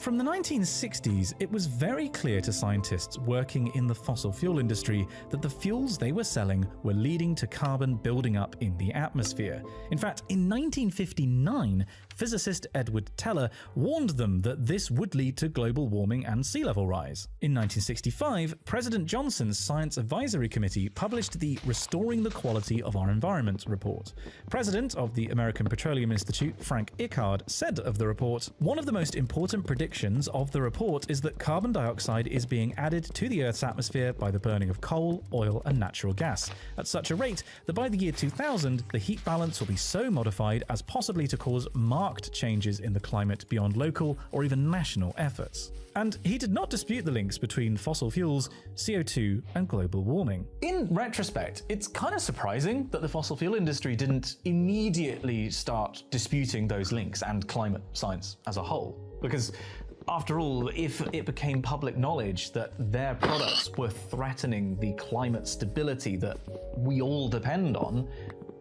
From the 1960s, it was very clear to scientists working in the fossil fuel industry that the fuels they were selling were leading to carbon building up in the atmosphere. In fact, in 1959, physicist Edward Teller warned them that this would lead to global warming and sea level rise. In 1965, President Johnson's Science Advisory Committee published the Restoring the Quality of Our Environment report. President of the American Petroleum Institute, Frank Ickard, said of the report, "One of the most important predictions of the report is that carbon dioxide is being added to the Earth's atmosphere by the burning of coal, oil, and natural gas, at such a rate that by the year 2000, the heat balance will be so modified as possibly to cause marked changes in the climate beyond local or even national efforts." And he did not dispute the links between fossil fuels, CO2, and global warming. In retrospect, it's kind of surprising that the fossil fuel industry didn't immediately start disputing those links and climate science as a whole. Because after all, if it became public knowledge that their products were threatening the climate stability that we all depend on,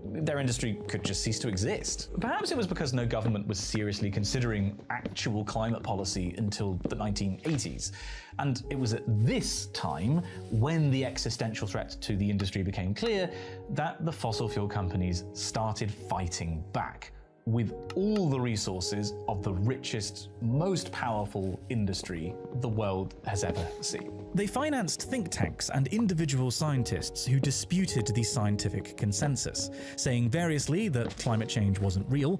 their industry could just cease to exist. Perhaps it was because no government was seriously considering actual climate policy until the 1980s. And it was at this time, when the existential threat to the industry became clear, that the fossil fuel companies started fighting back with all the resources of the richest, most powerful industry the world has ever seen. They financed think tanks and individual scientists who disputed the scientific consensus, saying variously that climate change wasn't real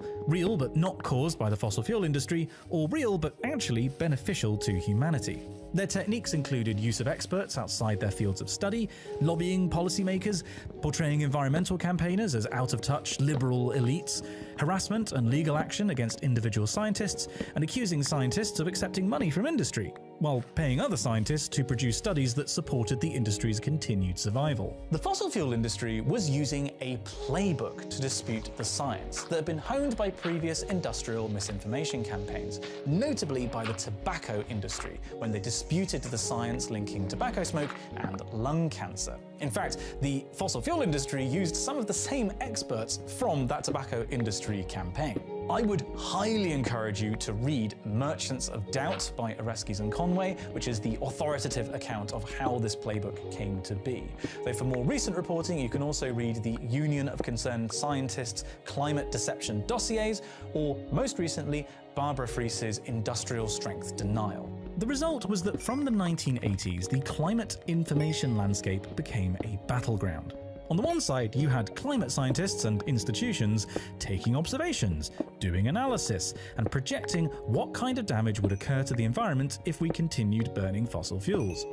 but not caused by the fossil fuel industry, or real but actually beneficial to humanity. Their techniques included use of experts outside their fields of study, lobbying policymakers, portraying environmental campaigners as out-of-touch liberal elites, harassment and legal action against individual scientists, and accusing scientists of accepting money from industry, while paying other scientists to produce studies that supported the industry's continued survival. The fossil fuel industry was using a playbook to dispute the science that had been honed by previous industrial misinformation campaigns, notably by the tobacco industry, when they disputed the science linking tobacco smoke and lung cancer. In fact, the fossil fuel industry used some of the same experts from that tobacco industry campaign. I would highly encourage you to read Merchants of Doubt by Oreskes and Conway, which is the authoritative account of how this playbook came to be. Though for more recent reporting, you can also read the Union of Concerned Scientists' Climate Deception Dossiers, or most recently, Barbara Fries's Industrial Strength Denial. The result was that from the 1980s, the climate information landscape became a battleground. On the one side, you had climate scientists and institutions taking observations, doing analysis, and projecting what kind of damage would occur to the environment if we continued burning fossil fuels.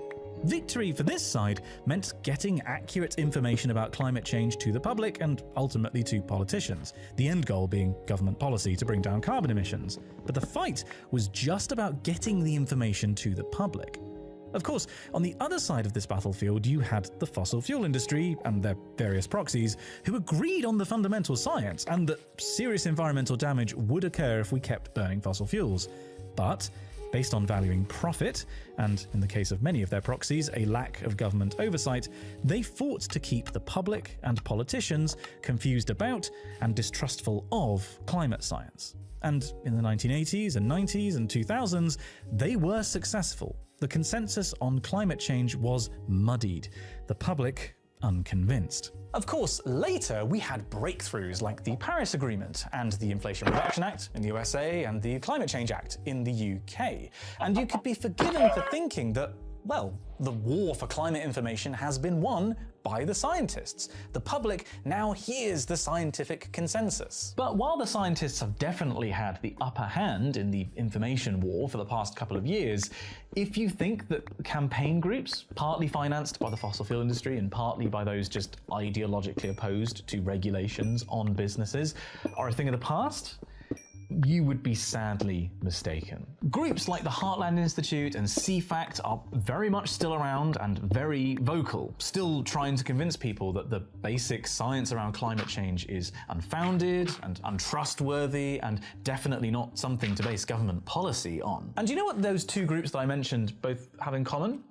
Victory for this side meant getting accurate information about climate change to the public and ultimately to politicians, the end goal being government policy to bring down carbon emissions. But the fight was just about getting the information to the public. Of course, on the other side of this battlefield, you had the fossil fuel industry and their various proxies who agreed on the fundamental science and that serious environmental damage would occur if we kept burning fossil fuels. But based on valuing profit, and in the case of many of their proxies, a lack of government oversight, they fought to keep the public and politicians confused about and distrustful of climate science. And in the 1980s and 90s and 2000s, they were successful. The consensus on climate change was muddied, the public unconvinced. Of course, later we had breakthroughs like the Paris Agreement and the Inflation Reduction Act in the USA and the Climate Change Act in the UK. And you could be forgiven for thinking that, well, the war for climate information has been won by the scientists. The public now hears the scientific consensus. But while the scientists have definitely had the upper hand in the information war for the past couple of years, if you think that campaign groups, partly financed by the fossil fuel industry and partly by those just ideologically opposed to regulations on businesses, are a thing of the past, you would be sadly mistaken. Groups like the Heartland Institute and CFACT are very much still around and very vocal, still trying to convince people that the basic science around climate change is unfounded and untrustworthy and definitely not something to base government policy on. And you know what those two groups that I mentioned both have in common?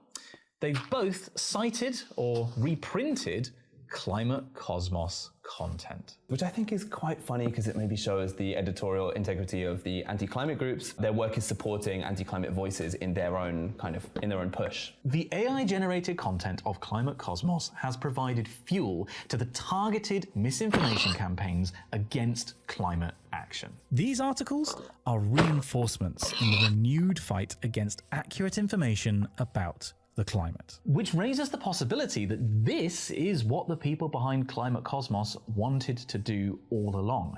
They've both cited or reprinted Climate Cosmos content. Which I think is quite funny because it maybe shows the editorial integrity of the anti-climate groups. Their work is supporting anti-climate voices in their own push. The AI-generated content of Climate Cosmos has provided fuel to the targeted misinformation campaigns against climate action. These articles are reinforcements in the renewed fight against accurate information about the climate. Which raises the possibility that this is what the people behind Climate Cosmos wanted to do all along.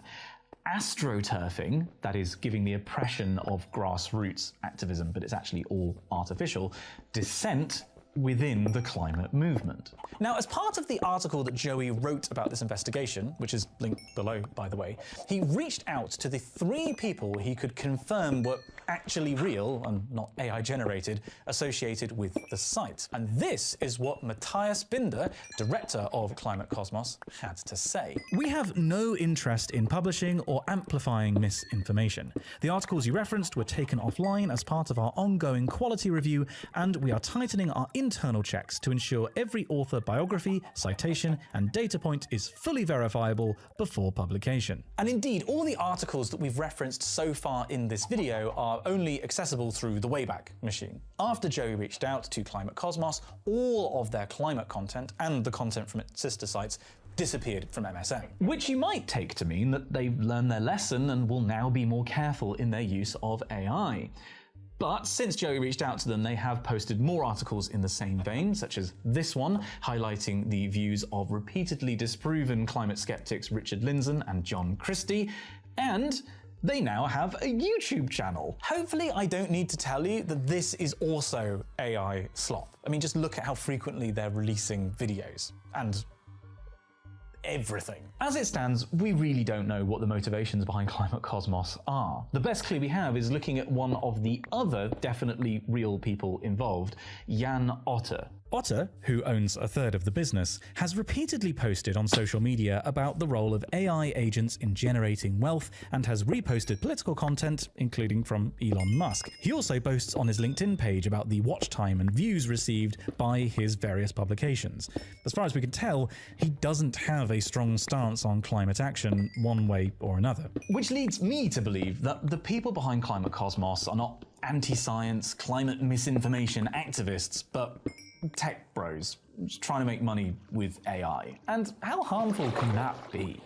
Astroturfing, that is giving the impression of grassroots activism, but it's actually all artificial, dissent within the climate movement. Now, as part of the article that Joey wrote about this investigation, which is linked below, by the way, he reached out to the 3 people he could confirm were actually real and not AI generated, associated with the site. And this is what Matthias Binder, director of Climate Cosmos, had to say. We have no interest in publishing or amplifying misinformation. The articles you referenced were taken offline as part of our ongoing quality review, and we are tightening our internal checks to ensure every author biography, citation, and data point is fully verifiable before publication. And indeed, all the articles that we've referenced so far in this video are only accessible through the Wayback Machine. After Joey reached out to Climate Cosmos, all of their climate content and the content from its sister sites disappeared from MSN. Which you might take to mean that they've learned their lesson and will now be more careful in their use of AI. But since Joey reached out to them, they have posted more articles in the same vein, such as this one, highlighting the views of repeatedly disproven climate skeptics Richard Lindzen and John Christie, and they now have a YouTube channel. Hopefully I don't need to tell you that this is also AI slop. I mean, just look at how frequently they're releasing videos and everything. As it stands, we really don't know what the motivations behind Climate Cosmos are. The best clue we have is looking at one of the other definitely real people involved, Jan Otter. Otter, who owns a third of the business, has repeatedly posted on social media about the role of AI agents in generating wealth and has reposted political content, including from Elon Musk. He also boasts on his LinkedIn page about the watch time and views received by his various publications. As far as we can tell, he doesn't have a strong stance on climate action one way or another. Which leads me to believe that the people behind Climate Cosmos are not anti-science, climate misinformation activists, but tech bros trying to make money with AI. And how harmful can that be?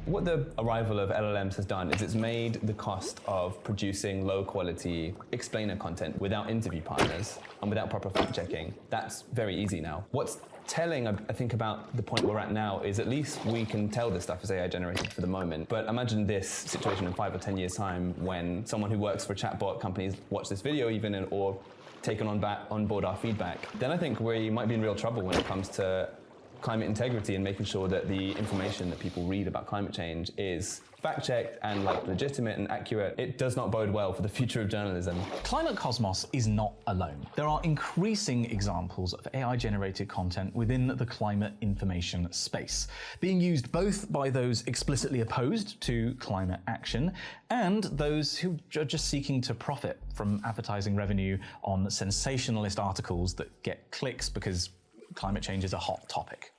What the arrival of LLMs has done is it's made the cost of producing low quality explainer content without interview partners and without proper fact checking. That's very easy now. What's telling, I think, about the point we're at now is at least we can tell this stuff is AI generated for the moment. But imagine this situation in 5 or 10 years time when someone who works for chatbot companies watch this video even or taken on board our feedback. Then I think we might be in real trouble when it comes to climate integrity and making sure that the information that people read about climate change is fact-checked and legitimate and accurate. It does not bode well for the future of journalism. Climate Cosmos is not alone. There are increasing examples of AI-generated content within the climate information space, being used both by those explicitly opposed to climate action and those who are just seeking to profit from advertising revenue on sensationalist articles that get clicks because climate change is a hot topic.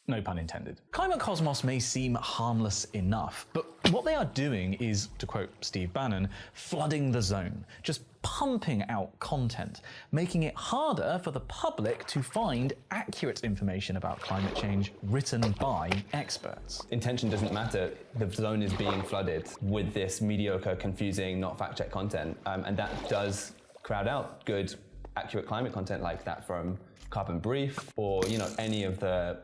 No pun intended. Climate Cosmos may seem harmless enough, but what they are doing is, to quote Steve Bannon, flooding the zone, just pumping out content, making it harder for the public to find accurate information about climate change written by experts. Intention doesn't matter. The zone is being flooded with this mediocre, confusing, not fact-checked content, and that does crowd out good, accurate climate content like that from Carbon Brief or any of the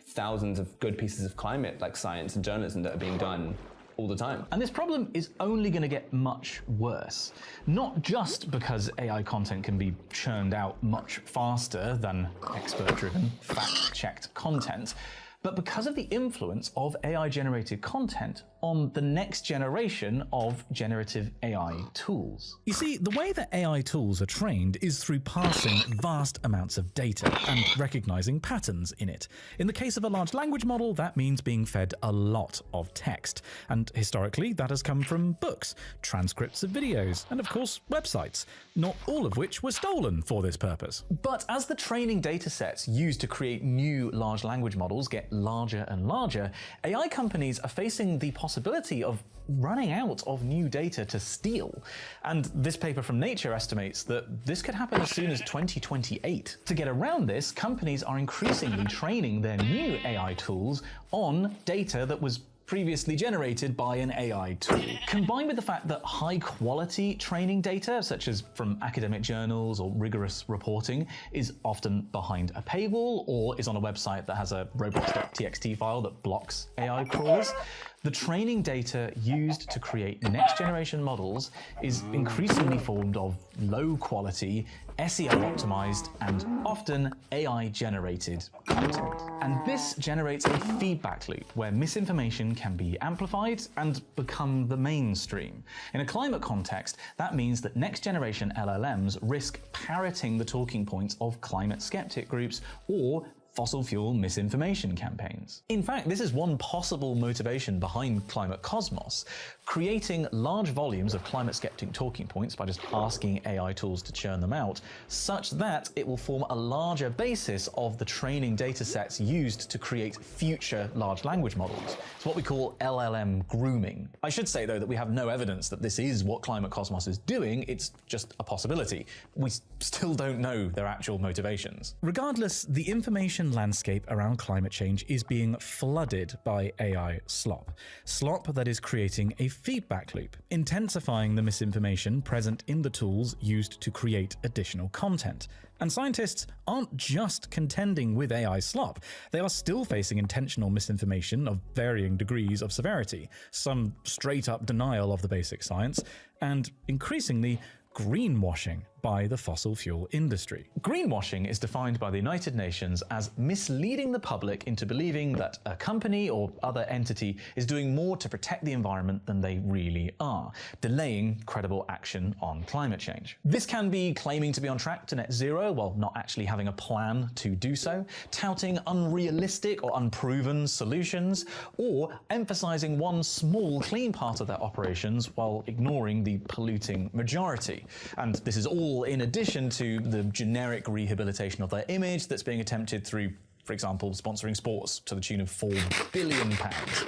thousands of good pieces of climate science and journalism that are being done all the time. And this problem is only going to get much worse. Not just because AI content can be churned out much faster than expert-driven, fact-checked content, but because of the influence of AI-generated content on the next generation of generative AI tools. You see, the way that AI tools are trained is through parsing vast amounts of data and recognizing patterns in it. In the case of a large language model, that means being fed a lot of text. And historically, that has come from books, transcripts of videos, and of course, websites, not all of which were stolen for this purpose. But as the training data sets used to create new large language models get larger and larger, AI companies are facing the possibility of running out of new data to steal. And this paper from Nature estimates that this could happen as soon as 2028. To get around this, companies are increasingly training their new AI tools on data that was previously generated by an AI tool. Combined with the fact that high-quality training data, such as from academic journals or rigorous reporting, is often behind a paywall or is on a website that has a robots.txt file that blocks AI crawlers, the training data used to create next-generation models is increasingly formed of low-quality, SEO-optimized, and often AI-generated content. And this generates a feedback loop where misinformation can be amplified and become the mainstream. In a climate context, that means that next-generation LLMs risk parroting the talking points of climate skeptic groups or fossil fuel misinformation campaigns. In fact, this is one possible motivation behind Climate Cosmos, creating large volumes of climate skeptic talking points by just asking AI tools to churn them out, such that it will form a larger basis of the training data sets used to create future large language models. It's what we call LLM grooming. I should say, though, that we have no evidence that this is what Climate Cosmos is doing, it's just a possibility. We still don't know their actual motivations. Regardless, the information landscape around climate change is being flooded by AI slop. Slop that is creating a feedback loop, intensifying the misinformation present in the tools used to create additional content. And scientists aren't just contending with AI slop, they are still facing intentional misinformation of varying degrees of severity, some straight-up denial of the basic science, and increasingly greenwashing by the fossil fuel industry. Greenwashing is defined by the United Nations as misleading the public into believing that a company or other entity is doing more to protect the environment than they really are, delaying credible action on climate change. This can be claiming to be on track to net zero while not actually having a plan to do so, touting unrealistic or unproven solutions, or emphasizing one small clean part of their operations while ignoring the polluting majority. And this is all in addition to the generic rehabilitation of their image that's being attempted through, for example, sponsoring sports to the tune of £4 billion.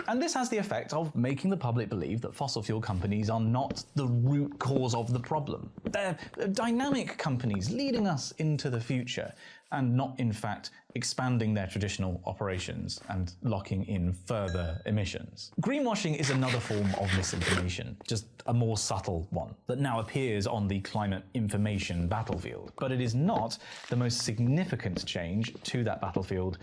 And this has the effect of making the public believe that fossil fuel companies are not the root cause of the problem. They're dynamic companies leading us into the future, and not, in fact, expanding their traditional operations and locking in further emissions. Greenwashing is another form of misinformation, just a more subtle one, that now appears on the climate information battlefield. But it is not the most significant change to that battlefield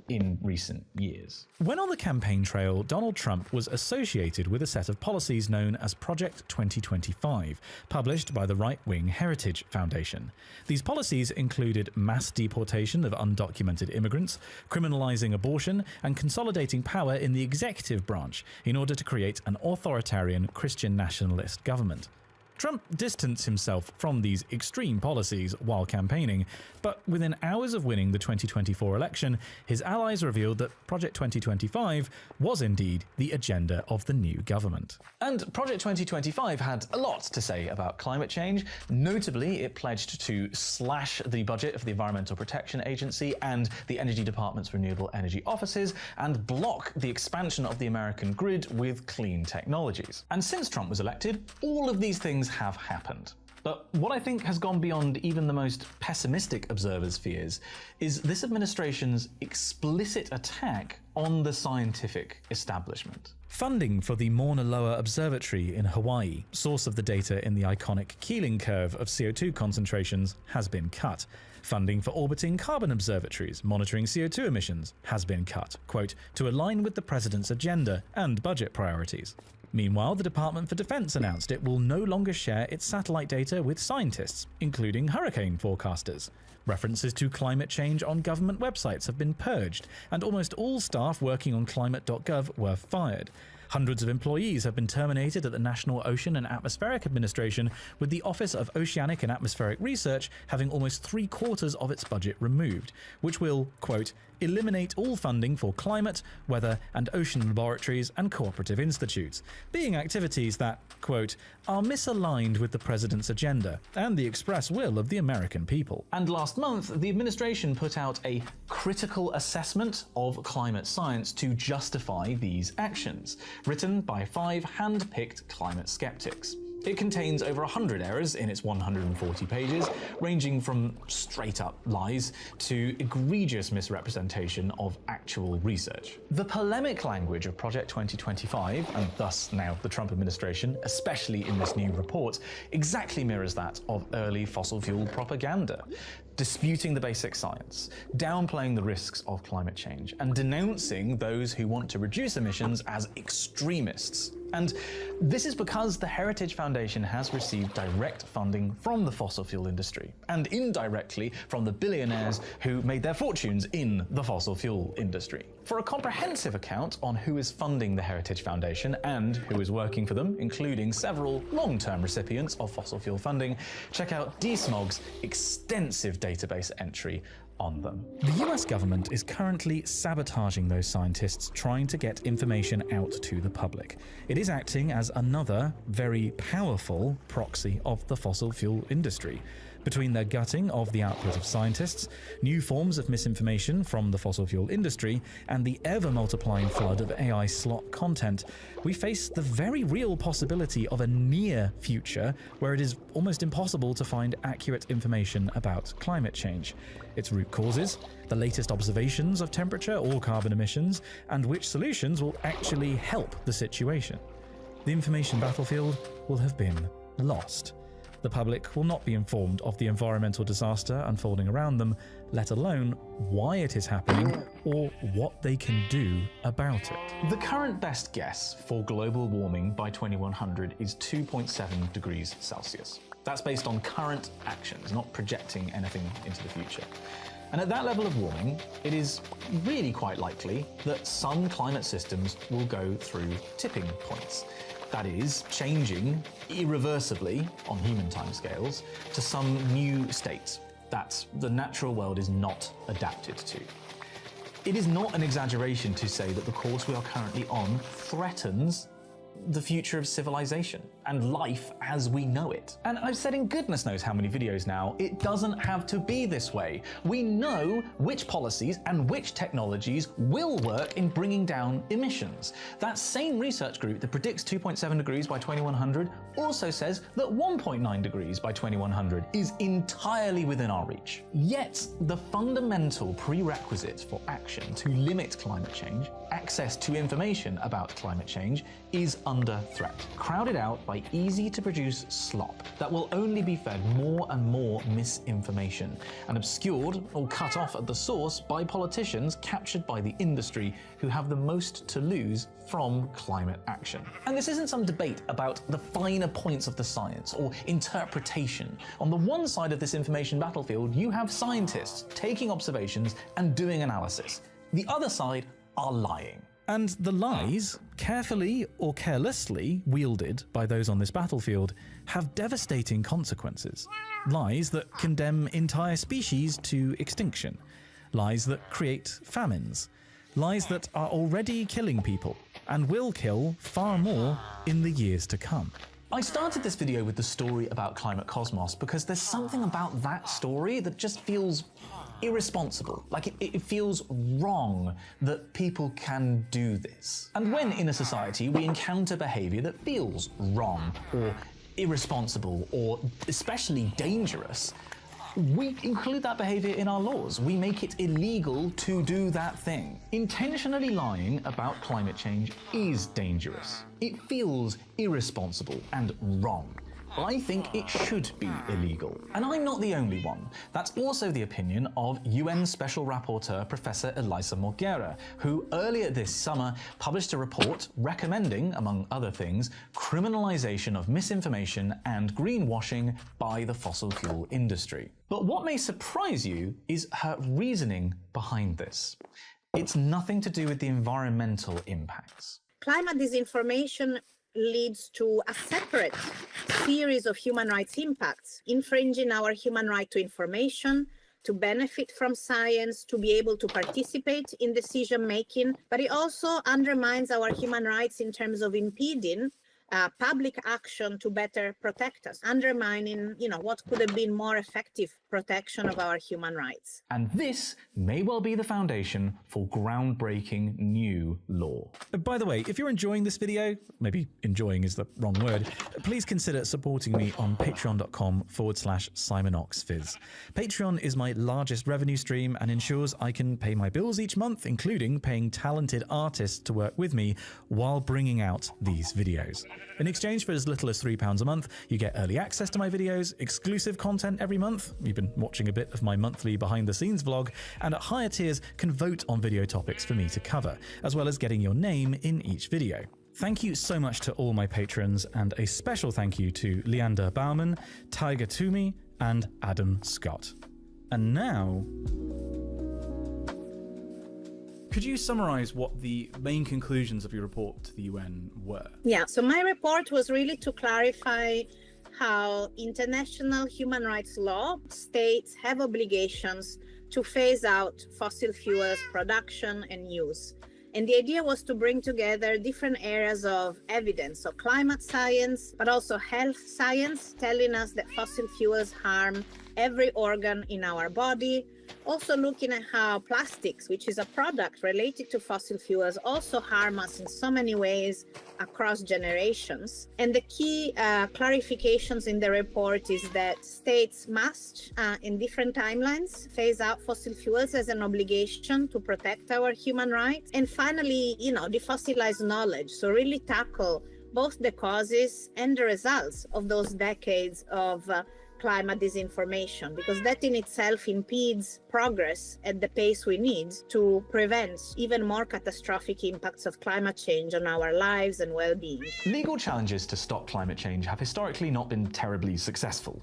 in recent years. When on the campaign trail, Donald Trump was associated with a set of policies known as Project 2025, published by the right-wing Heritage Foundation. These policies included mass deportation of undocumented immigrants, criminalizing abortion, and consolidating power in the executive branch in order to create an authoritarian Christian nationalist government. Trump distanced himself from these extreme policies while campaigning, but within hours of winning the 2024 election, his allies revealed that Project 2025 was indeed the agenda of the new government. And Project 2025 had a lot to say about climate change. Notably, it pledged to slash the budget of the Environmental Protection Agency and the Energy Department's renewable energy offices, and block the expansion of the American grid with clean technologies. And since Trump was elected, all of these things have happened. But what I think has gone beyond even the most pessimistic observers' fears is this administration's explicit attack on the scientific establishment. Funding for the Mauna Loa Observatory in Hawaii, source of the data in the iconic Keeling curve of CO2 concentrations, has been cut. Funding for orbiting carbon observatories monitoring CO2 emissions has been cut, quote, to align with the president's agenda and budget priorities. Meanwhile, the Department for Defense announced it will no longer share its satellite data with scientists, including hurricane forecasters. References to climate change on government websites have been purged, and almost all staff working on climate.gov were fired. Hundreds of employees have been terminated at the National Ocean and Atmospheric Administration, with the Office of Oceanic and Atmospheric Research having almost 3/4 of its budget removed, which will, quote, eliminate all funding for climate, weather and ocean laboratories and cooperative institutes, being activities that, quote, are misaligned with the president's agenda and the express will of the American people. And last month, the administration put out a critical assessment of climate science to justify these actions, written by 5 hand-picked climate skeptics. It contains over 100 errors in its 140 pages, ranging from straight-up lies to egregious misrepresentation of actual research. The polemic language of Project 2025, and thus now the Trump administration, especially in this new report, exactly mirrors that of early fossil fuel propaganda, disputing the basic science, downplaying the risks of climate change, and denouncing those who want to reduce emissions as extremists. And this is because the Heritage Foundation has received direct funding from the fossil fuel industry, and indirectly from the billionaires who made their fortunes in the fossil fuel industry. For a comprehensive account on who is funding the Heritage Foundation and who is working for them, including several long-term recipients of fossil fuel funding, check out DSMOG's extensive database entry on them. The US government is currently sabotaging those scientists trying to get information out to the public. It is acting as another very powerful proxy of the fossil fuel industry. Between their gutting of the output of scientists, new forms of misinformation from the fossil fuel industry, and the ever-multiplying flood of AI slop content, we face the very real possibility of a near future where it is almost impossible to find accurate information about climate change, its root causes, the latest observations of temperature or carbon emissions, and which solutions will actually help the situation. The information battlefield will have been lost. The public will not be informed of the environmental disaster unfolding around them, let alone why it is happening or what they can do about it. The current best guess for global warming by 2100 is 2.7 degrees Celsius. That's based on current actions, not projecting anything into the future. And at that level of warming, it is really quite likely that some climate systems will go through tipping points. That is, changing irreversibly on human timescales to some new state that the natural world is not adapted to. It is not an exaggeration to say that the course we are currently on threatens the future of civilization and life as we know it. And I've said in goodness knows how many videos now, it doesn't have to be this way. We know which policies and which technologies will work in bringing down emissions. That same research group that predicts 2.7 degrees by 2100 also says that 1.9 degrees by 2100 is entirely within our reach. Yet, the fundamental prerequisite for action to limit climate change, access to information about climate change, is under threat, crowded out by easy-to-produce slop that will only be fed more and more misinformation and obscured or cut off at the source by politicians captured by the industry who have the most to lose from climate action. And this isn't some debate about the finer points of the science or interpretation. On the one side of this information battlefield, you have scientists taking observations and doing analysis. The other side are lying. And the lies, carefully or carelessly wielded by those on this battlefield, have devastating consequences. Lies that condemn entire species to extinction. Lies that create famines. Lies that are already killing people and will kill far more in the years to come. I started this video with the story about Climate Cosmos because there's something about that story that just feels irresponsible. Like it feels wrong that people can do this. And when in a society we encounter behavior that feels wrong or irresponsible or especially dangerous, we include that behavior in our laws. We make it illegal to do that thing. Intentionally lying about climate change is dangerous. It feels irresponsible and wrong. I think it should be illegal. And I'm not the only one. That's also the opinion of UN Special Rapporteur Professor Elisa Morguera, who earlier this summer published a report recommending, among other things, criminalization of misinformation and greenwashing by the fossil fuel industry. But what may surprise you is her reasoning behind this. It's nothing to do with the environmental impacts. climate disinformation leads to a separate series of human rights impacts, infringing our human right to information, to benefit from science, to be able to participate in decision making, but it also undermines our human rights in terms of impeding public action to better protect us, undermining, what could have been more effective protection of our human rights. And this may well be the foundation for groundbreaking new law. By the way, if you're enjoying this video, maybe enjoying is the wrong word, please consider supporting me on patreon.com/SimonOxFizz. Patreon is my largest revenue stream and ensures I can pay my bills each month, including paying talented artists to work with me while bringing out these videos. In exchange for as little as £3 a month, you get early access to my videos, exclusive content every month, you've been watching a bit of my monthly behind-the-scenes vlog, and at higher tiers can vote on video topics for me to cover, as well as getting your name in each video. Thank you so much to all my patrons, and a special thank you to Leander Bauman, Tiger Toomey, and Adam Scott. And now, could you summarize what the main conclusions of your report to the UN were? Yeah, so my report was really to clarify how international human rights law states have obligations to phase out fossil fuels production and use. And the idea was to bring together different areas of evidence, so climate science, but also health science, telling us that fossil fuels harm every organ in our body. Also looking at how plastics, which is a product related to fossil fuels, also harm us in so many ways across generations. And the key clarifications in the report is that states must, in different timelines, phase out fossil fuels as an obligation to protect our human rights. And finally, defossilize knowledge. So really tackle both the causes and the results of those decades of climate disinformation, because that in itself impedes progress at the pace we need to prevent even more catastrophic impacts of climate change on our lives and well-being. Legal challenges to stop climate change have historically not been terribly successful.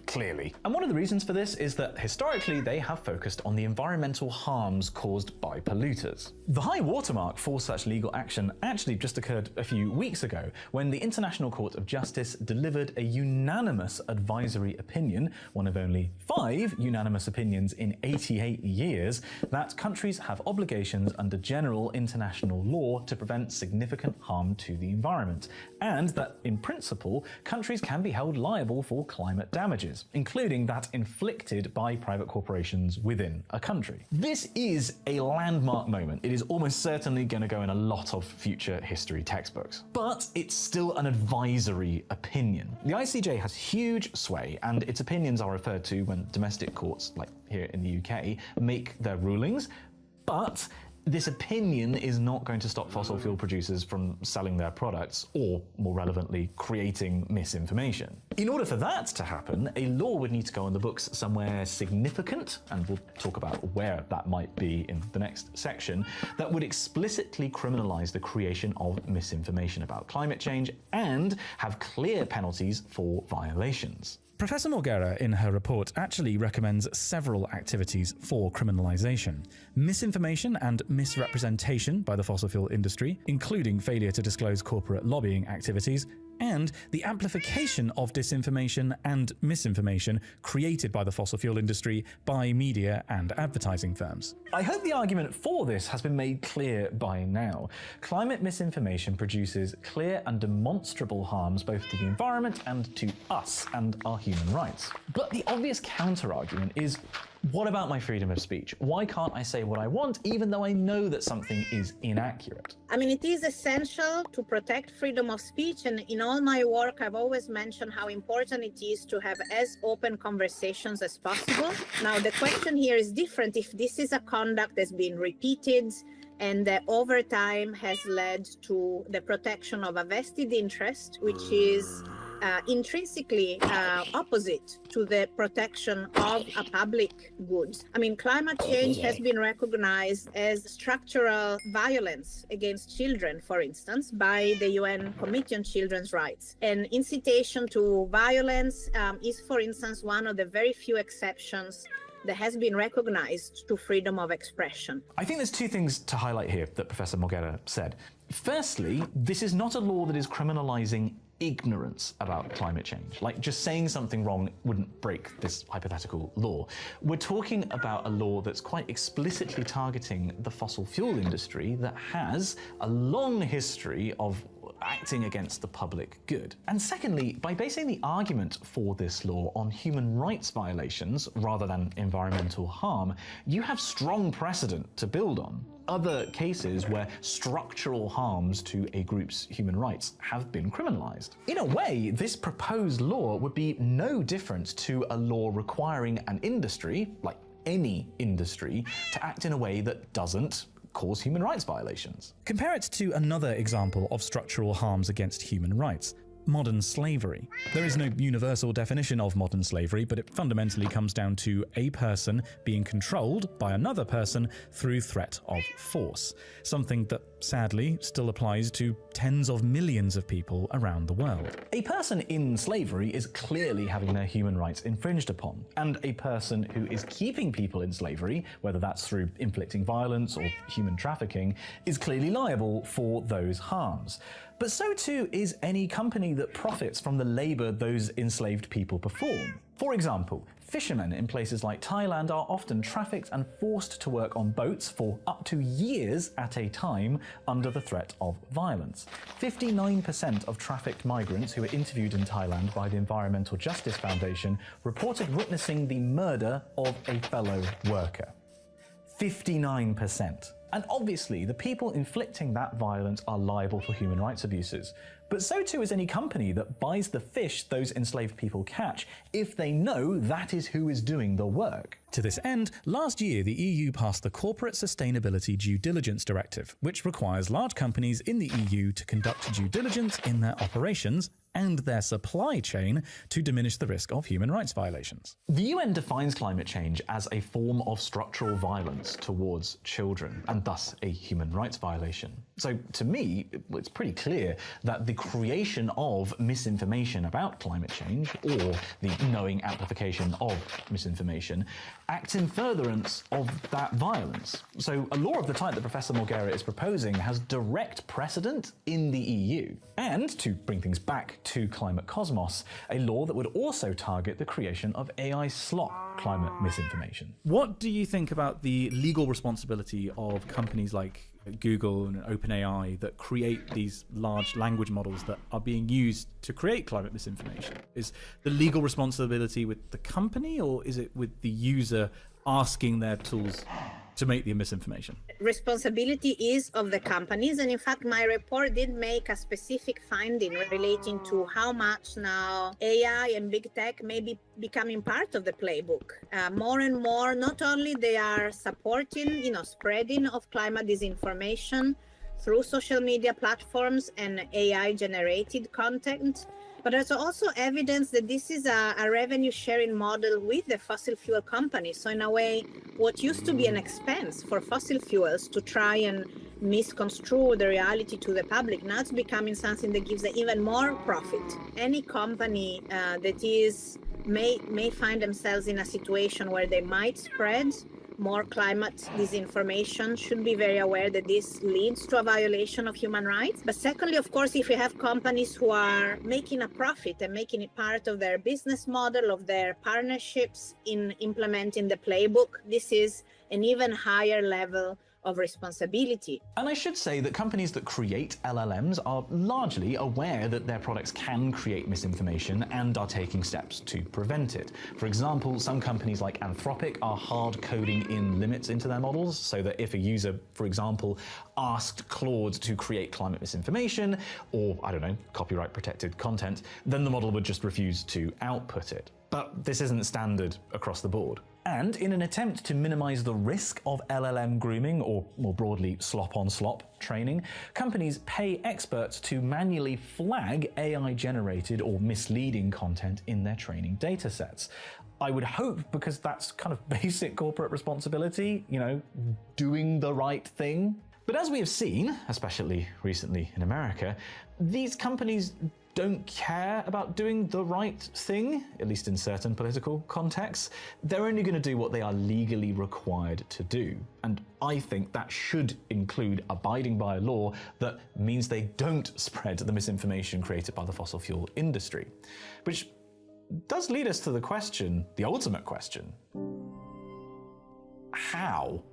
Clearly. And one of the reasons for this is that historically they have focused on the environmental harms caused by polluters. The high watermark for such legal action actually just occurred a few weeks ago when the International Court of Justice delivered a unanimous advisory opinion, one of only 5 unanimous opinions in 88 years, that countries have obligations under general international law to prevent significant harm to the environment, and that in principle countries can be held liable for climate damages, including that inflicted by private corporations within a country. This is a landmark moment. It is almost certainly going to go in a lot of future history textbooks. But it's still an advisory opinion. The ICJ has huge sway, and its opinions are referred to when domestic courts, like here in the UK, make their rulings. But this opinion is not going to stop fossil fuel producers from selling their products, or, more relevantly, creating misinformation. In order for that to happen, a law would need to go on the books somewhere significant, and we'll talk about where that might be in the next section, that would explicitly criminalize the creation of misinformation about climate change and have clear penalties for violations. Professor Morgera, in her report, actually recommends several activities for criminalization. Misinformation and misrepresentation by the fossil fuel industry, including failure to disclose corporate lobbying activities, and the amplification of disinformation and misinformation created by the fossil fuel industry by media and advertising firms. I hope the argument for this has been made clear by now. Climate misinformation produces clear and demonstrable harms both to the environment and to us and our human rights. But the obvious counter-argument is, what about my freedom of speech? Why can't I say what I want even though I know that something is inaccurate? It is essential to protect freedom of speech, and in all my work I've always mentioned how important it is to have as open conversations as possible. Now the question here is different if this is a conduct that's been repeated and that over time has led to the protection of a vested interest, which is intrinsically opposite to the protection of a public good. Climate change has been recognized as structural violence against children, for instance, by the UN Committee on Children's Rights. And incitation to violence is, for instance, one of the very few exceptions that has been recognized through freedom of expression. I think there's two things to highlight here that Professor Morgera said. Firstly, this is not a law that is criminalizing ignorance about climate change. Like, just saying something wrong wouldn't break this hypothetical law. We're talking about a law that's quite explicitly targeting the fossil fuel industry that has a long history of acting against the public good. And secondly, by basing the argument for this law on human rights violations rather than environmental harm, you have strong precedent to build on. Other cases where structural harms to a group's human rights have been criminalized. In a way, this proposed law would be no different to a law requiring an industry, like any industry, to act in a way that doesn't cause human rights violations. Compare it to another example of structural harms against human rights: modern slavery. There is no universal definition of modern slavery, but it fundamentally comes down to a person being controlled by another person through threat of force, something that sadly still applies to tens of millions of people around the world. A person in slavery is clearly having their human rights infringed upon, and a person who is keeping people in slavery, whether that's through inflicting violence or human trafficking, is clearly liable for those harms. But so too is any company that profits from the labor those enslaved people perform. For example, fishermen in places like Thailand are often trafficked and forced to work on boats for up to years at a time under the threat of violence. 59% of trafficked migrants who were interviewed in Thailand by the Environmental Justice Foundation reported witnessing the murder of a fellow worker. 59%. And obviously, the people inflicting that violence are liable for human rights abuses. But so too is any company that buys the fish those enslaved people catch if they know that is who is doing the work. To this end, last year the EU passed the Corporate Sustainability Due Diligence Directive, which requires large companies in the EU to conduct due diligence in their operations and their supply chain to diminish the risk of human rights violations. The UN defines climate change as a form of structural violence towards children, and thus a human rights violation. So to me, it's pretty clear that the creation of misinformation about climate change, or the knowing amplification of misinformation, acts in furtherance of that violence. So a law of the type that Professor Morgera is proposing has direct precedent in the EU. And, to bring things back to Climate Cosmos, a law that would also target the creation of AI slop climate misinformation. What do you think about the legal responsibility of companies like Google and OpenAI that create these large language models that are being used to create climate misinformation? Is the legal responsibility with the company, or is it with the user asking their tools to make the misinformation? Responsibility is of the companies, and in fact my report did make a specific finding relating to how much now AI and big tech may be becoming part of the playbook. More and more, not only they are supporting, spreading of climate disinformation through social media platforms and AI generated content, but there's also evidence that this is a revenue sharing model with the fossil fuel companies. So in a way, what used to be an expense for fossil fuels to try and misconstrue the reality to the public, now it's becoming something that gives them even more profit. Any company that may find themselves in a situation where they might spread more climate disinformation should be very aware that this leads to a violation of human rights. But secondly, of course, if you have companies who are making a profit and making it part of their business model, of their partnerships in implementing the playbook, this is an even higher level of responsibility. And I should say that companies that create LLMs are largely aware that their products can create misinformation and are taking steps to prevent it. For example, some companies like Anthropic are hard coding in limits into their models so that if a user, for example, asked Claude to create climate misinformation or, copyright protected content, then the model would just refuse to output it. But this isn't standard across the board. And in an attempt to minimize the risk of LLM grooming, or more broadly, slop-on-slop training, companies pay experts to manually flag AI-generated or misleading content in their training datasets. I would hope because that's kind of basic corporate responsibility, doing the right thing. But as we have seen, especially recently in America, these companies don't care about doing the right thing, at least in certain political contexts. They're only going to do what they are legally required to do. And I think that should include abiding by a law that means they don't spread the misinformation created by the fossil fuel industry. Which does lead us to the question, the ultimate question. How?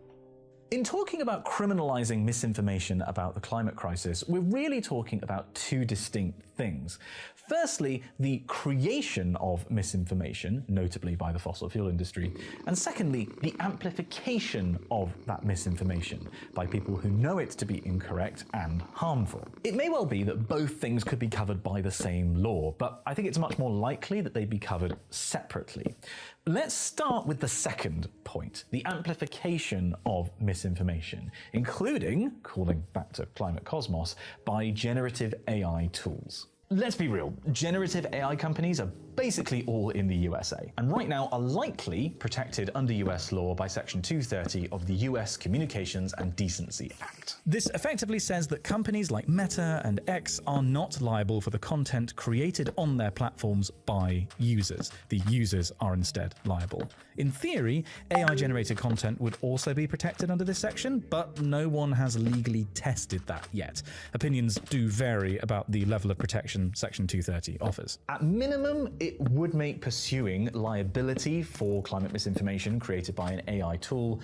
In talking about criminalizing misinformation about the climate crisis, we're really talking about two distinct things. Firstly, the creation of misinformation, notably by the fossil fuel industry, and secondly, the amplification of that misinformation by people who know it to be incorrect and harmful. It may well be that both things could be covered by the same law, but I think it's much more likely that they'd be covered separately. Let's start with the second point, the amplification of misinformation, including, calling back to Climate Cosmos, by generative AI tools. Let's be real, generative AI companies are basically all in the USA, and right now are likely protected under US law by Section 230 of the US Communications and Decency Act. This effectively says that companies like Meta and X are not liable for the content created on their platforms by users. The users are instead liable. In theory, AI-generated content would also be protected under this section, but no one has legally tested that yet. Opinions do vary about the level of protection Section 230 offers. At minimum, it would make pursuing liability for climate misinformation created by an AI tool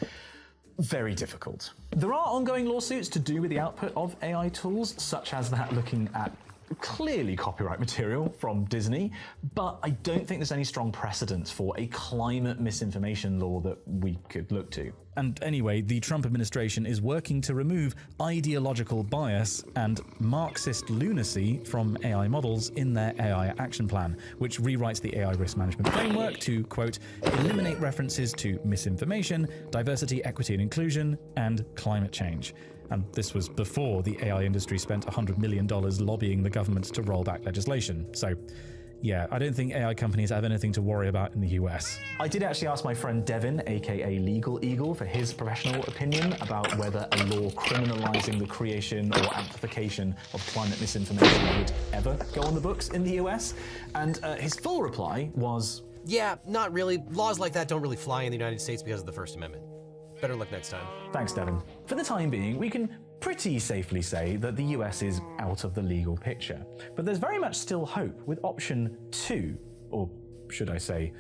very difficult. There are ongoing lawsuits to do with the output of AI tools, such as that looking at clearly copyright material from Disney, but I don't think there's any strong precedent for a climate misinformation law that we could look to. And anyway, the Trump administration is working to remove ideological bias and Marxist lunacy from AI models in their AI action plan, which rewrites the AI risk management framework to, quote, eliminate references to misinformation, diversity, equity and inclusion, and climate change. And this was before the AI industry spent $100 million lobbying the government to roll back legislation. So yeah, I don't think AI companies have anything to worry about in the US. I did actually ask my friend Devin, aka Legal Eagle, for his professional opinion about whether a law criminalizing the creation or amplification of climate misinformation would ever go on the books in the US. And his full reply was, yeah, not really. Laws like that don't really fly in the United States because of the First Amendment. Better luck next time. Thanks, Devin. For the time being, we can pretty safely say that the US is out of the legal picture. But there's very much still hope with option 2, or should I say,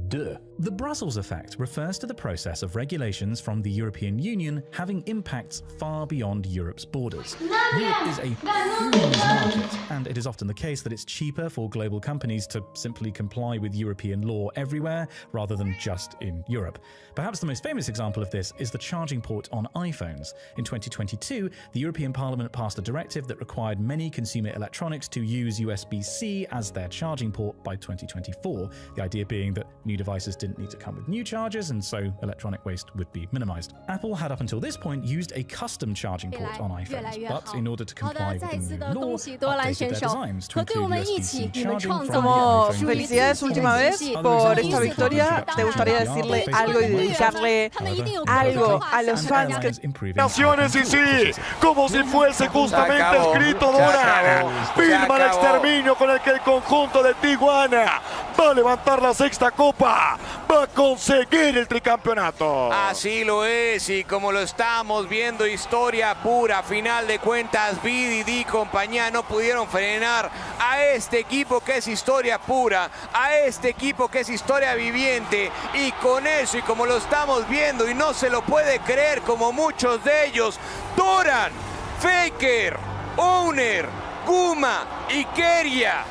duh. The Brussels effect refers to the process of regulations from the European Union having impacts far beyond Europe's borders. Europe is a huge market, and it is often the case that it's cheaper for global companies to simply comply with European law everywhere rather than just in Europe. Perhaps the most famous example of this is the charging port on iPhones. In 2022, the European Parliament passed a directive that required many consumer electronics to use USB-C as their charging port by 2024, the idea being that new devices didn't need to come with new chargers, and so electronic waste would be minimized. Apple had up until this point used a custom charging port on iPhones, but in order to comply with the new law, updated their designs to include USB-C charging from the Como iPhone. felicidades última vez por esta victoria, te gustaría decirle algo y dedicarle algo a los fans que... Naciones y sí, como si fuese justamente escrito dorado. Firma el exterminio con el que el conjunto de Tijuana va a levantar la sexta copa, va a conseguir el tricampeonato. Así lo es, y como lo estamos viendo, historia pura. Final de cuentas, BDD y compañía no pudieron frenar a este equipo que es historia pura, a este equipo que es historia viviente, y con eso, y como lo estamos viendo, y no se lo puede creer como muchos de ellos, Doran, Faker, Owner, Guma y Keria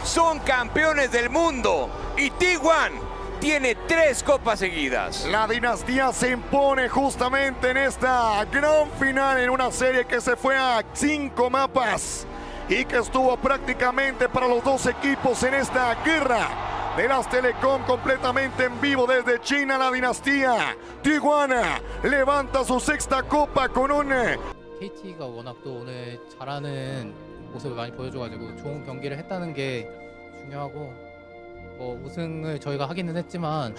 son campeones del mundo, y T1 tiene 3 copas seguidas. La dinastía se impone justamente en esta gran final, en una serie que se fue a 5 mapas y que estuvo prácticamente para los 2 equipos en esta guerra de las Telecom completamente en vivo desde China. La dinastía Tijuana levanta su sexta copa con un... KT가 워낙 또 오늘 잘하는 모습을 많이 보여줘가지고 좋은 경기를 했다는 게 중요하고, 우승을 저희가 하기는 했지만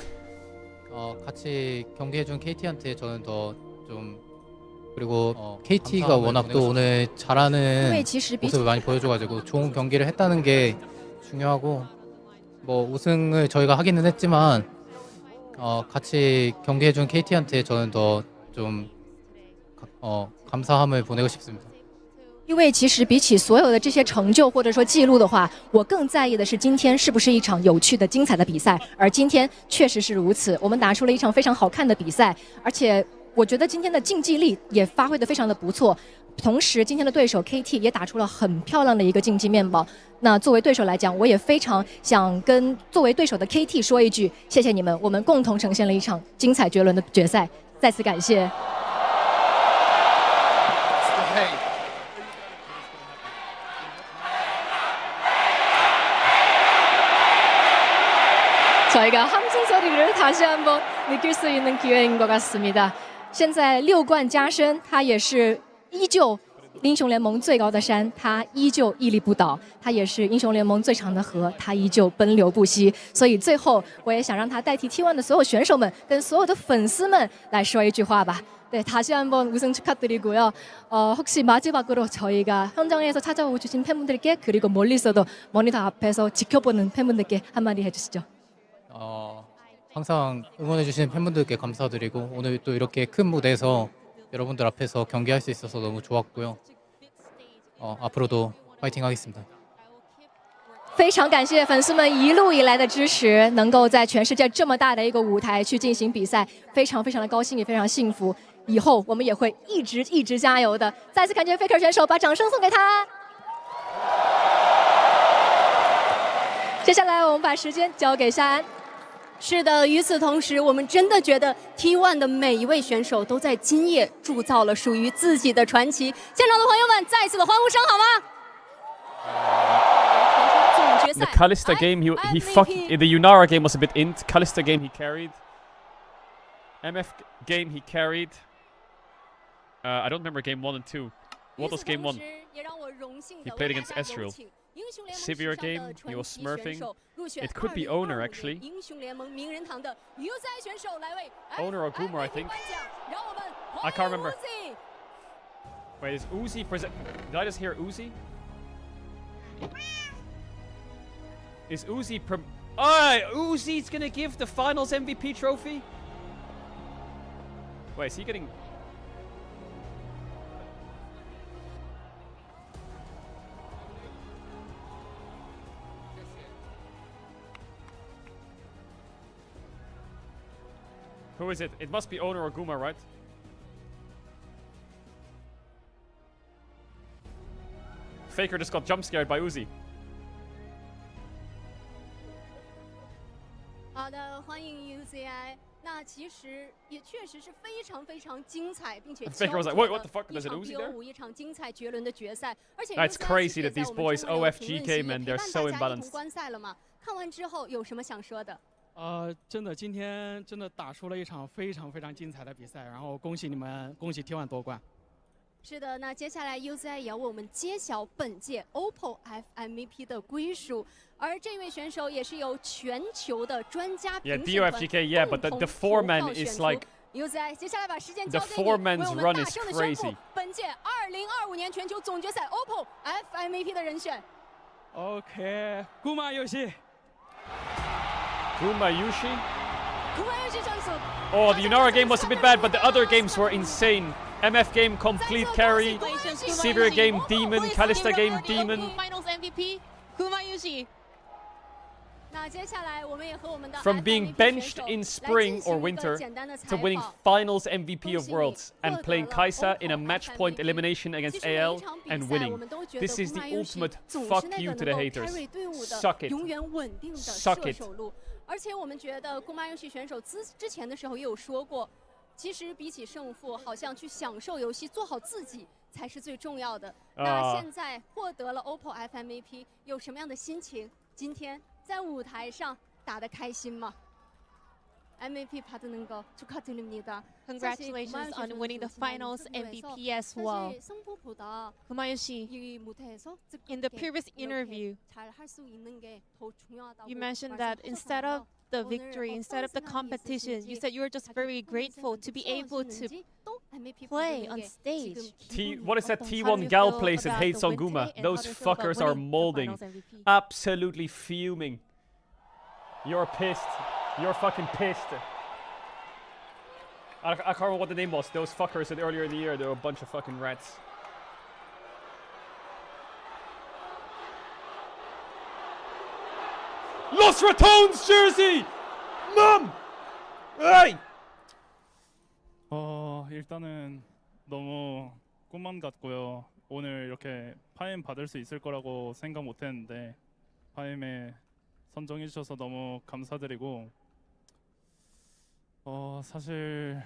같이 경기해준 KT한테 저는 더 좀 그리고 KT가 워낙 또 오늘 잘하는 모습을 많이 보여줘가지고 좋은 경기를 했다는 게 중요하고 뭐 우승을 저희가 하기는 했지만 같이 경기해준 KT한테 저는 더 좀 감사함을 보내고 싶습니다. 因为其实比起所有的这些成就或者说记录的话，我更在意的是今天是不是一场有趣的、精彩的比赛。而今天确实是如此，我们打出了一场非常好看的比赛，而且我觉得今天的竞技力也发挥得非常的不错。同时，今天的对手 KT 也打出了很漂亮的一个竞技面貌。那作为对手来讲，我也非常想跟作为对手的 KT 说一句：谢谢你们，我们共同呈现了一场精彩绝伦的决赛，再次感谢。 저희가 함성 소리를 다시 한번 느낄 수 있는 기회인 것 같습니다. 现在6冠加身，他也是依旧英雄联盟最高的山，他依旧屹立不倒，他也是英雄联盟最长的河，他依旧奔流不息。所以最后，我也想让他代替 T1 的所有选手们跟所有的粉丝们来说一句话吧。 네, 다시 한번 우승 축하드리고요. 혹시 마지막으로 저희가 현장에서 찾아오고 주신 팬분들께 그리고 멀리서도 모니터 앞에서 지켜보는 팬분들께 한마디 해주시죠. 항상 응원해주시는 팬분들께 감사드리고 오늘 또 이렇게 큰 무대에서 여러분들 앞에서 경기할 수 있어서 너무 좋았고요. 앞으로도 파이팅 하겠습니다. 非常感谢粉丝们一路以来的支持，能够在全世界这么大的一个舞台去进行比赛，非常的高兴，也非常幸福。以后我们也会一直加油的。再次感谢 Faker 选手，把掌声送给他。接下来我们把时间交给夏安。 是的，与此同时，我们真的觉得 T1 的每一位选手都在今夜铸造了属于自己的传奇。现场的朋友们，再次的欢呼声好吗？ The Kalista game, he fucked. The Yunara game was a bit int. Kalista game he carried. MF game he carried. I don't remember game 1 and 2. What was game 1? He played against Ezreal. Sivir game, he was smurfing. It could be Owner actually. Owner or Goomer, I think. I can't remember. Wait, is Uzi present? Did I just hear Uzi? Is Uzi Uzi's gonna give the finals MVP trophy? Wait, is he getting... Who is it? It must be Owner or Guma, right? Faker just got jump scared by Uzi. 好的，欢迎 UZI。那其实也确实是非常精彩，并且 Faker was like, wait, what the fuck? There's an Uzi there? 一场精彩绝伦的决赛，而且 It's crazy that these boys OFG came and they're so imbalanced. 观赛了嘛？看完之后有什么想说的？ 真的，今天真的打出了一场非常精彩的比赛，然后恭喜你们，恭喜 T1 夺冠。是的，那接下来 UZI 也要为我们揭晓本届 OPPO FMVP 的归属，而这位选手也是由全球的专家评审团 DOFGK, yeah, but the four-man is like... UZI 接下来把时间 The 交给你， four-man's 为我 run 们大 is 声的宣布 crazy. 本届2025年全球总决赛 OPPO FMVP 的人选。OK， Guma Yushi。 Guma Yushi? Oh, the Yunara game was a bit bad, but the other games were insane. MF game complete carry, Sivir game demon, Kalista game demon. From being benched in spring or winter to winning finals MVP of Worlds and playing Kai'Sa in a match point elimination against AL and winning. This is the ultimate fuck you to the haters. Suck it. Suck it. 而且我们觉得宫妈游戏选手之前的时候也有说过，其实比起胜负，好像去享受游戏，做好自己才是最重要的。那现在获得了 OPPO FMVP， 有什么样的心情？今天在舞台上打得开心吗？ MVP 받는 거 축하드립니다. Congratulations on winning the finals MVP as well. Kumayoshi, in the previous interview, you mentioned that instead of the victory, instead of the competition, you said you were just very grateful to be able to play on stage. What is that How do T1 you Gal feel place and about hates the on win Guma? today, and Those how do you feel about fuckers are winning the molding. Finals MVP? Absolutely fuming. You're pissed. You're fucking pissed. I can't remember what the name was. Those fuckers said earlier in the year they were a bunch of fucking rats. Los Ratones jersey! Mom! Hey! 일단은 너무 꿈만 같고요. 오늘 이렇게 파임 받을 수 있을 거라고 생각 못 했는데 파임에 선정해 주셔서 너무 감사드리고 사실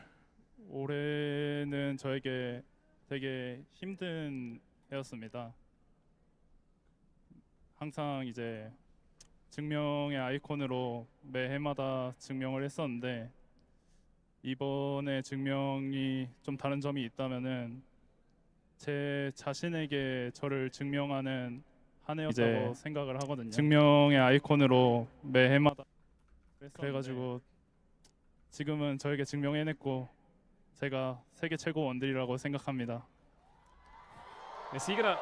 올해는 저에게 되게 힘든 해였습니다. 항상 이제 증명의 아이콘으로 매 해마다 증명을 했었는데 이번에 증명이 좀 다른 점이 있다면은 제 자신에게 저를 증명하는 한 해였다고 생각을 하거든요. 증명의 아이콘으로 매 해마다 그래가지고 지금은 저에게 증명해냈고 제가 세계 최고 원딜이라고 생각합니다. Is he gonna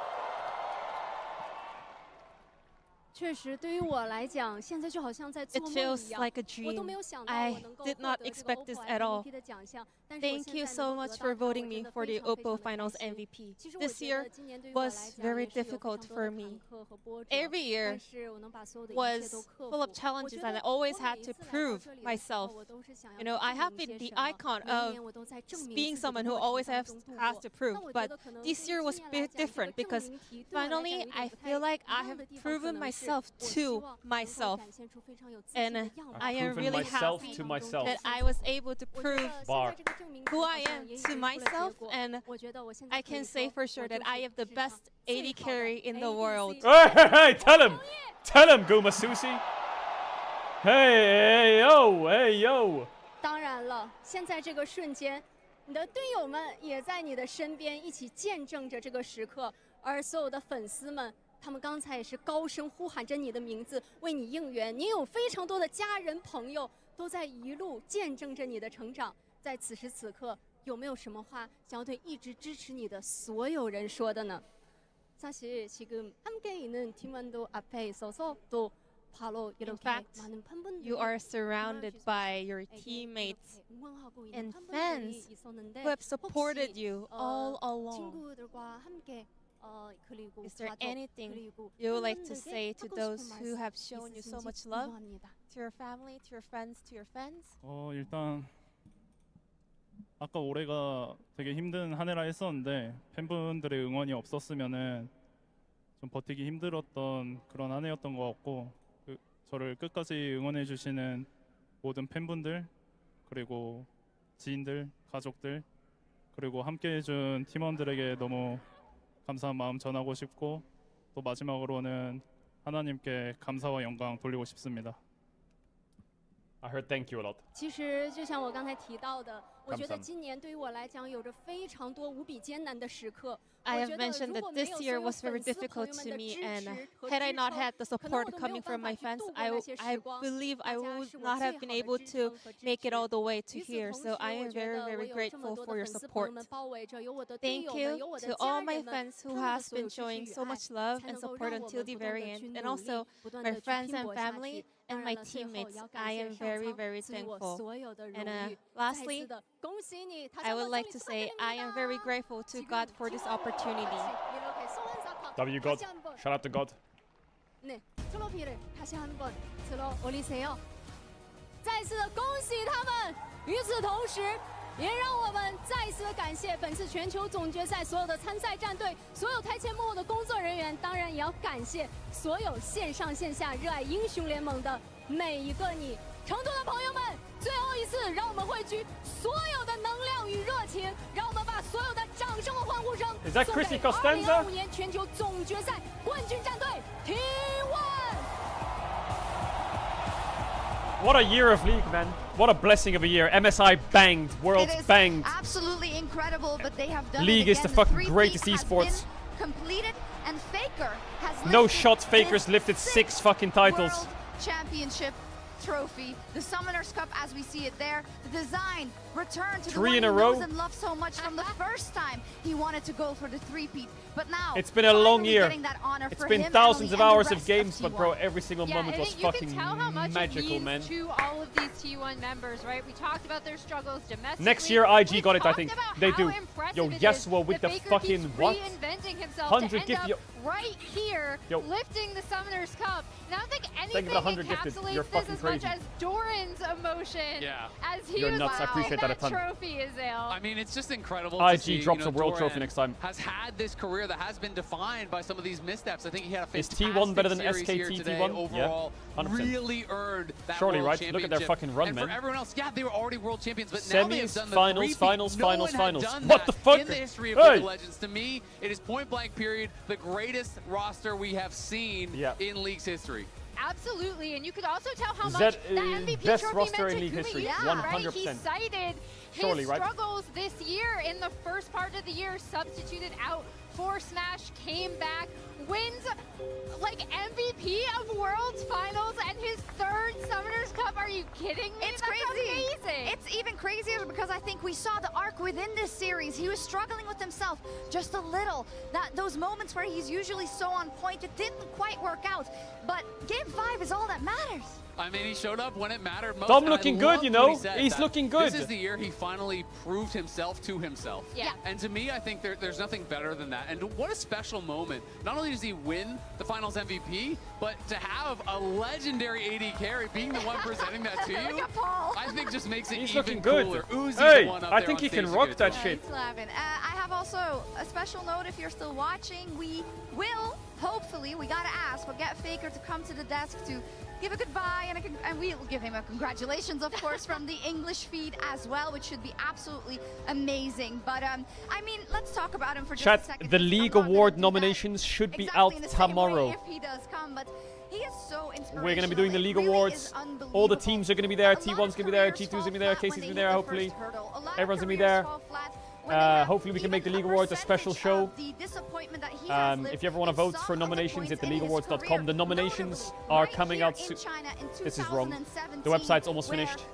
确实，对于我来讲，现在就好像在做 It 梦 feels 一样。 like a 我都 dream. 没有想到 I 我能够 did 获 not 得这个 expect this OPPO at all. MVP 的奖项。但是我 Thank 现 you 在 so 能够 much 得 for 到它， voting 我 me 真的 for 非 the 常非 OPPO 常的 Finals 开心。 MVP. 其实我 This 觉 year 得今年对于我 was 来讲 very 也是有非 difficult 常多 for 的 me. 坎坷和波折。 Every year 但是我能把所有的一切 was 都克 full of 服。我 challenges 觉 and I 得 always 我 had 每一 to 次来到 prove 这里的时候， myself. 我都是想要 You know, I 证 have 明 been 些 the 什么。 icon 每一 of 年我都在证明 being 自己的 someone who 过程 always 当 has 中度 has 过。 to 那 prove. 我觉 But 得可能 this 对于 year was 今 a 年来 bit 讲，这个 different 证 because 明题对我来讲有 finally 一 I 点不太 feel 一 like I 样 have 的地方，可 proven 能是 myself 我希 to 望能够 myself. 展现出非常有自信的 And 样子。 I am proven really myself happy to myself. that I was able to 我觉 prove 得现 Bar 在这个证明题 who 好 I 像 am 也已 to 经出了结 myself, 果。 and 我觉得我现在 I 可以 can say 说 for sure 我 that 就 I 是 have the 史上 best 最 AD 好的 carry in the world. Hey, hey, hey, tell him! Tell him, Guma Susi! Hey, hey, yo, hey, yo! 当然了，现在这个瞬间，你的队友们也在你的身边一起见证着这个时刻，而所有的粉丝们，他们刚才也是高声呼喊着你的名字，为你应援。你有非常多的家人朋友都在一路见证着你的成长。在此时此刻，有没有什么话想要对一直支持你的所有人说的呢？ 사실 지금 함께 있는 팀원도 앞에 있어서 또 바로 In 이렇게 fact, 많은 팬분들이 you are surrounded by your teammates 응원하고 있는 and 팬분들이 fans 있었는데 who have supported 혹시 you all along. 친구들과 함께 그리고 Is there 가족, anything 그리고 you would like to 팬분들께 say to 하고 those 싶은 who 말씀 have shown you so 있으신지 much love? 궁금합니다. To your family, to your friends, to your fans? 일단 아까 올해가 되게 힘든 한 해라 했었는데 팬분들의 응원이 없었으면은 좀 버티기 힘들었던 그런 한 해였던 것 같고 저를 끝까지 응원해 주시는 모든 팬분들 그리고 지인들, 가족들 그리고 함께 해준 팀원들에게 너무 감사한 마음 전하고 싶고 또 마지막으로는 하나님께 감사와 영광 돌리고 싶습니다. I heard thank you a lot. 其实就像我刚才提到的，我觉得今年对于我来讲有着非常多无比艰难的时刻。 I have mentioned that this year was very difficult to me, and had I not had the support coming from my fans, I believe I would not have been able to make it all the way to here. So I am very, very grateful for your support. Thank you to all my fans who have been showing so much love and support until the very end, and also my friends and family and my teammates. I am very, very thankful. And lastly, I would like to say I am very grateful to God for this opportunity. W God. Shout out to God. 네, 트로피를 다시 한번 들어 올리세요. 再次的恭喜他们。与此同时，也让我们再一次的感谢本次全球总决赛所有的参赛战队，所有台前幕后的工作人员，当然也要感谢所有线上线下热爱英雄联盟的每一个你。成都的朋友们，最后一次，让我们汇聚所有的能量与热情，让我们把所有的掌声和欢呼声送给2025年全球总决赛冠军战队 T1。 What a year of League, man. What a blessing of a year. MSI banged. Worlds banged. Absolutely incredible, but they have done League it is again. the fucking three-peat greatest has esports. been completed, and Faker has No lifted shot. Fakers his lifted 6 fucking titles. World Championship trophy, the Summoners Cup as we see it there. The design returned to the 3 one in he a row. knows and loves so much from the first time he wanted to go for the three-peat. But now, It's been a long finally year. getting that honor It's for been him, thousands of Emily, and the hours of rest games, but T1. bro, every single Yeah, moment and was you fucking can tell how much magical, it means man. to all of these T1 members, right? We talked about their struggles domestically. Next year, IG got it, I think. about They how do. impressive Yo, it is Yasuo with that the Faker fucking keeps what? reinventing himself 100 to end gift. up Yo. right here, Yo. lifting the Summoner's Cup. And I don't think Thank you anything for the 100 gifted. encapsulates You're this fucking as much crazy. as Doran's emotion. Yeah. As he You're was nuts. I appreciate that a ton. trophy, Azale. I mean, it's just incredible IG to see, drops you a know, world Doran trophy next time. has had this career that has been defined by some of these missteps. I think he had a Is fantastic T1 better than series here SKT today T1? overall. Yeah, 100%. Really earned that Surely, world right? Look at their championship. fucking run, and man. for everyone else, yeah, they were already world champions, but now they have Semis, done the finals, three-peat. finals, No finals, one had finals. done What that the fuck? in the history of Hey! League of Legends. To me, it is point blank period the greatest roster we have seen in League's history. Absolutely, and you could also tell how Zed much is that MVP best trophy roster meant in to League Gumi. history, Yeah, 100%. right? He cited Surely, his right? struggles this year in the first part of the year, substituted out for Smash, came back, wins like MVP of Worlds Finals and his third Summoners Cup. Are you kidding me? It's That's crazy. amazing. It's even crazier because I think we saw the arc within this series. He was struggling with himself just a little. Those moments where he's usually so on point, it didn't quite work out. But Game 5 is all that matters. I mean, he showed up when it mattered most. Dom and I looking loved good, you what know? he said, He's that looking good. This is the year he finally proved himself to himself. Yeah. And to me, I think there's nothing better than that. And what a special moment. Not only does he win the Finals MVP, but to have a legendary AD carry being the one presenting that to you, Look at Paul. I think just makes it He's even looking good. cooler. Uzi's Hey, the one up I there think on he can stage to rock get it that done. shit. Thanks, Lavin. I have also a special note if you're still watching. We will, hopefully, we gotta ask, we'll get Faker to come to the desk to give a goodbye, and we will give him a congratulations, of course, from the English feed as well, which should be absolutely amazing. But, I mean, let's talk about him for just a Chat, second. the I'm League not gonna Award do nominations that should be exactly out in the same way tomorrow. if he does come, but he is so inspirational. We're going to be doing the It League really Awards. is All the unbelievable. teams are going to be there. A lot T1's of going to be there. careers G2's going to be fall there. flat when Casey's they going to be hit there, the hopefully. first hurdle. A lot of Everyone's going to be careers there. fall flat when they have Hopefully we can make the even League a Awards a special percentage show. of the disappointment that he has lived If you ever want to in vote some for of the nominations, hit points in his theleagueawards.com. career. The nominations Notably, are right coming here out in soon. China in This is wrong. 2017, The website's almost where finished.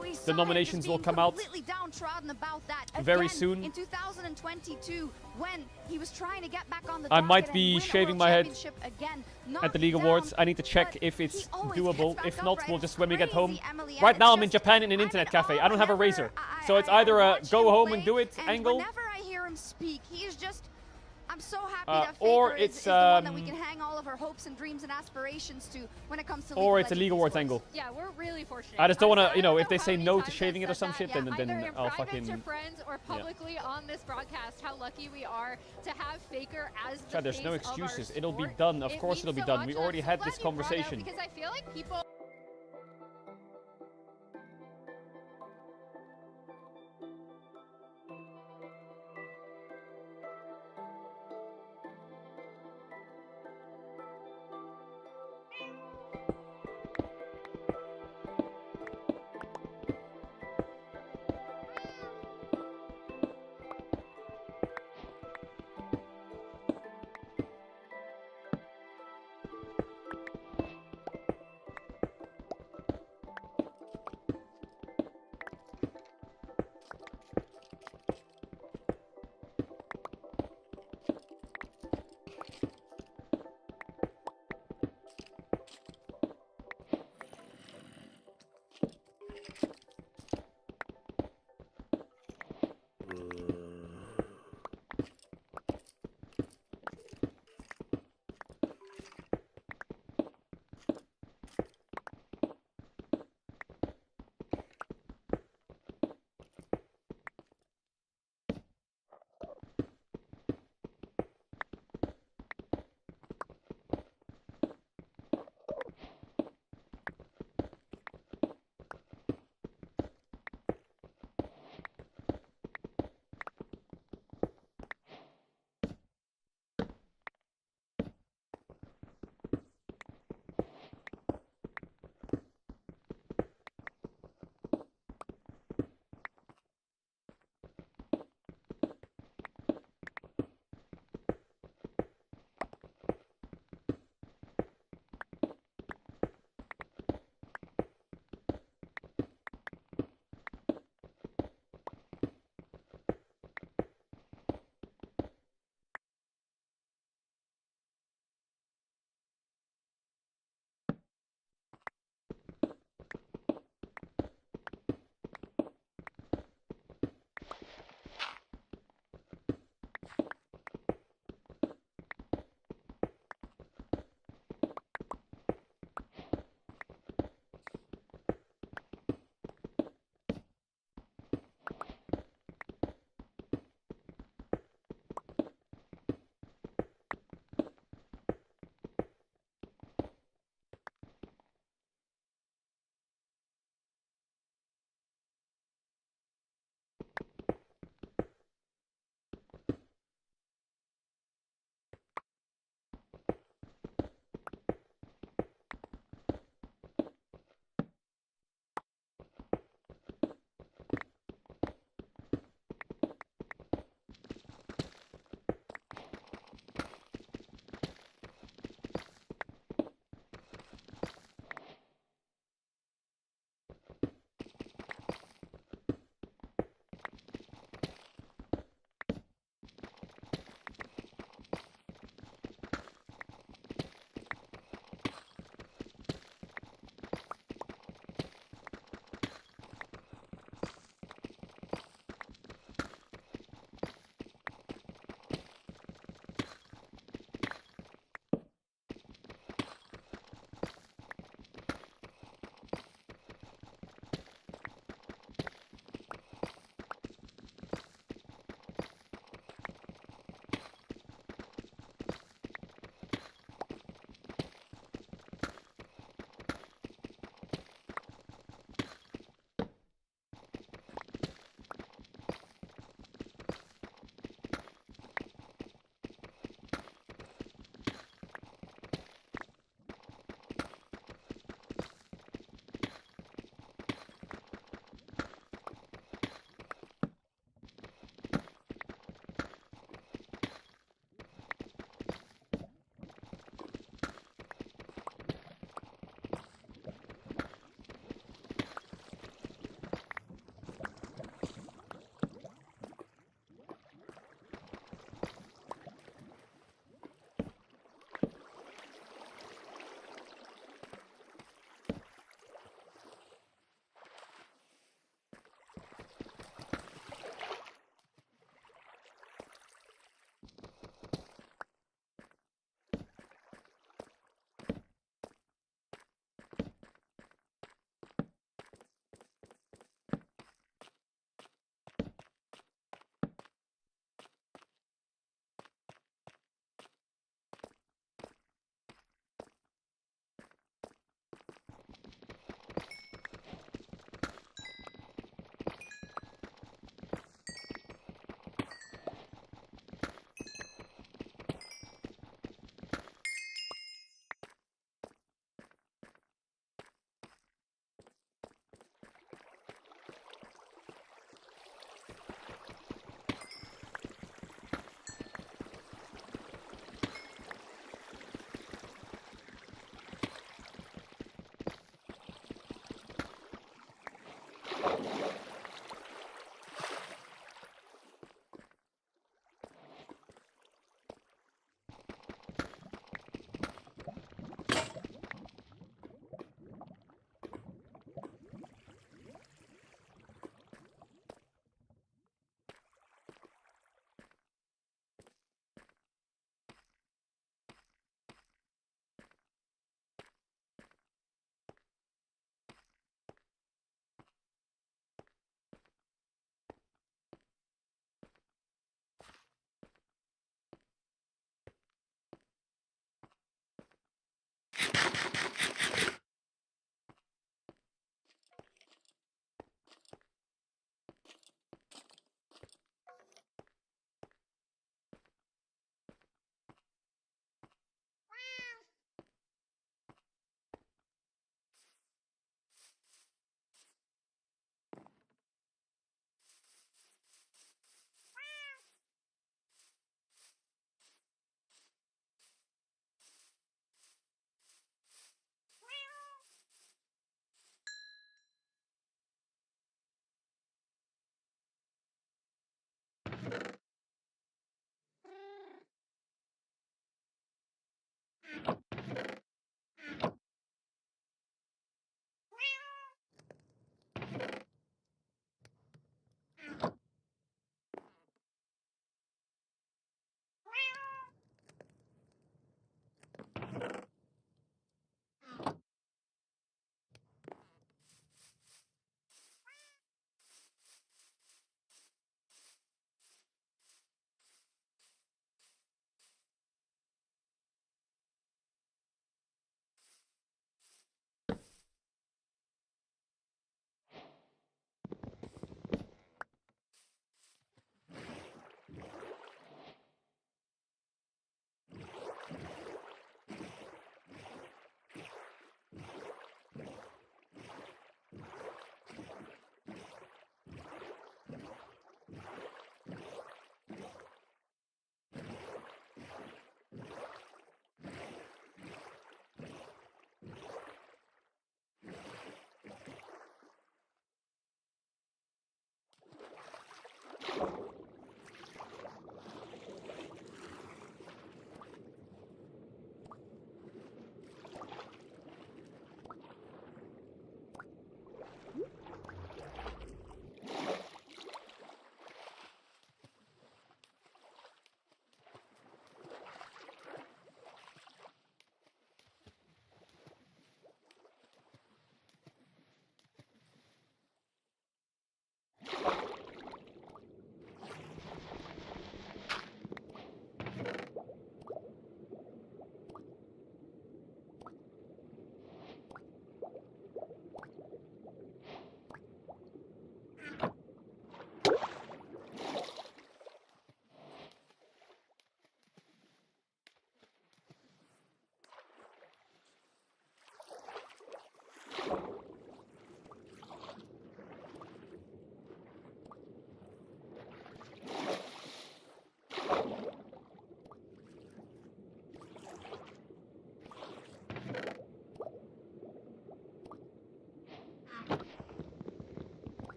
we saw The him nominations just will being come out completely downtrodden about that. very Again, soon. in 2022, when he was trying to get back on the I might docket be and win a shaving world my head championship again, at the League knocked Awards. down, I need to check but if it's he always doable. gets back If up, not, right? we'll It's just when we get home. crazy, Emily, and Right it's now, I'm in just- Japan in an internet cafe. I don't have a razor, so it's either a go home and do it and angle, whenever I hear him speak, he is just. I'm so happy that or Faker it's is the one that we can hang all of our hopes and dreams and aspirations to when it comes to or League it's a of League Legends Awards angle. Yeah, we're really fortunate. I just don't want to, I you know, don't if they how say many no times to I've shaving it or said some that, shit, yeah, then either in I'll private fucking. to friends or publicly on this broadcast, how lucky we are to have Faker as the Chad, there's face no of our excuses. It'll be sport. done. Of It course means it'll be so done. much, We and I'm already so had glad this you brought it up conversation. because I feel like people.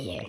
here.